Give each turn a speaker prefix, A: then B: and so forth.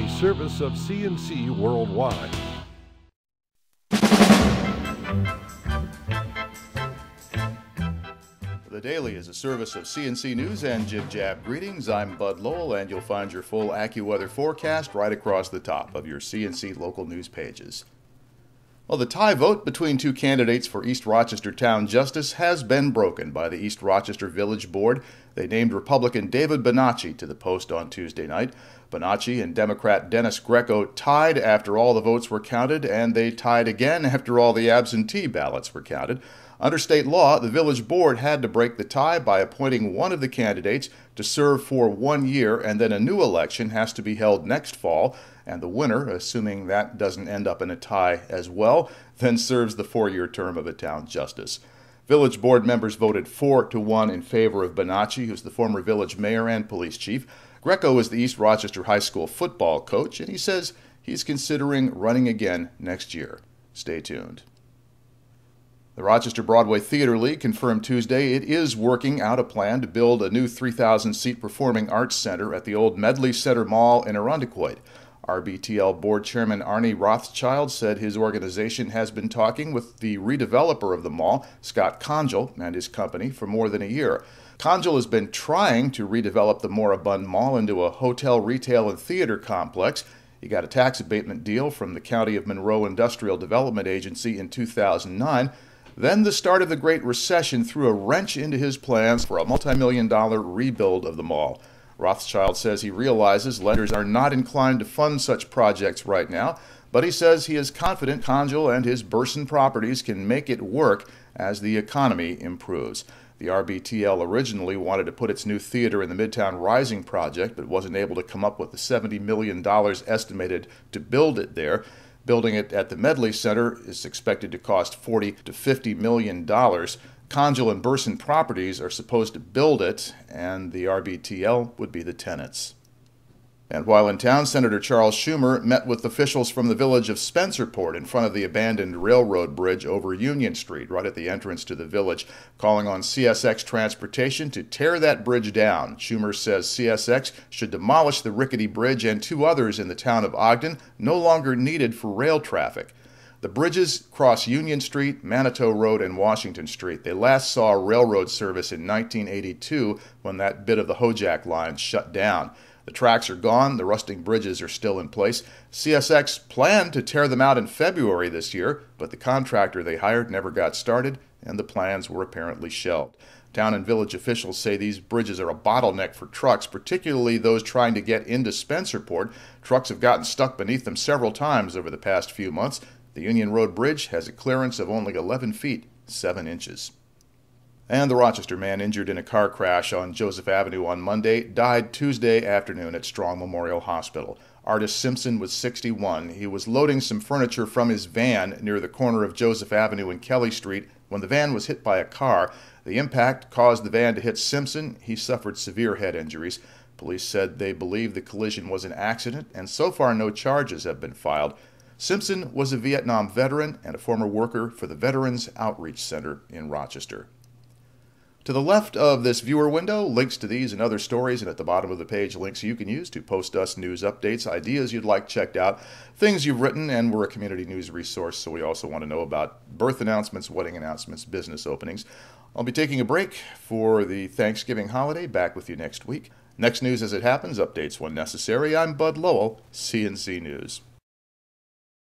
A: a service of CNC Worldwide.
B: The Daily is a service of CNC News and Jib Jab Greetings. I'm Bud Lowell, and you'll find your full AccuWeather forecast right across the top of your CNC local news pages. Well, the tie vote between two candidates for East Rochester Town Justice has been broken by the East Rochester Village Board. They named Republican David Bonacci to the post on Tuesday night. Bonacci and Democrat Dennis Greco tied after all the votes were counted, and they tied again after all the absentee ballots were counted. Under state law, the village board had to break the tie by appointing one of the candidates to serve for 1 year, and then a new election has to be held next fall, and the winner, assuming that doesn't end up in a tie as well, then serves the 4-year term of a town justice. Village board members voted 4-1 in favor of Bonacci, who's the former village mayor and police chief. Greco is the East Rochester High School football coach, and he says he's considering running again next year. Stay tuned. The Rochester Broadway Theater League confirmed Tuesday it is working out a plan to build a new 3,000-seat performing arts center at the old Medley Center Mall in Irondequoit. RBTL Board Chairman Arnie Rothschild said his organization has been talking with the redeveloper of the mall, Scott Conjal, and his company for more than a year. Conjal has been trying to redevelop the moribund mall into a hotel, retail, and theater complex. He got a tax abatement deal from the County of Monroe Industrial Development Agency in 2009. Then the start of the Great Recession threw a wrench into his plans for a multi-million-dollar rebuild of the mall. Rothschild says he realizes lenders are not inclined to fund such projects right now, but he says he is confident Conjal and his Burson properties can make it work as the economy improves. The RBTL originally wanted to put its new theater in the Midtown Rising project, but wasn't able to come up with the $70 million estimated to build it there. Building it at the Medley Center is expected to cost $40 to $50 million. Conjal and Burson Properties are supposed to build it, and the RBTL would be the tenants. And while in town, Senator Charles Schumer met with officials from the village of Spencerport in front of the abandoned railroad bridge over Union Street, right at the entrance to the village, calling on CSX Transportation to tear that bridge down. Schumer says CSX should demolish the rickety bridge and 2 others in the town of Ogden, no longer needed for rail traffic. The bridges cross Union Street, Manitou Road, and Washington Street. They last saw railroad service in 1982 when that bit of the Hojack line shut down. The tracks are gone, the rusting bridges are still in place. CSX planned to tear them out in February this year, but the contractor they hired never got started, and the plans were apparently shelved. Town and village officials say these bridges are a bottleneck for trucks, particularly those trying to get into Spencerport. Trucks have gotten stuck beneath them several times over the past few months. The Union Road Bridge has a clearance of only 11 feet, 7 inches. And the Rochester man injured in a car crash on Joseph Avenue on Monday died Tuesday afternoon at Strong Memorial Hospital. Artist Simpson was 61. He was loading some furniture from his van near the corner of Joseph Avenue and Kelly Street when the van was hit by a car. The impact caused the van to hit Simpson. He suffered severe head injuries. Police said they believe the collision was an accident, and so far no charges have been filed. Simpson was a Vietnam veteran and a former worker for the Veterans Outreach Center in Rochester. To the left of this viewer window, links to these and other stories, and at the bottom of the page, links you can use to post us news updates, ideas you'd like checked out, things you've written, and we're a community news resource, so we also want to know about birth announcements, wedding announcements, business openings. I'll be taking a break for the Thanksgiving holiday. Back with you next week. Next news as it happens, updates when necessary. I'm Bud Lowell, CNC News.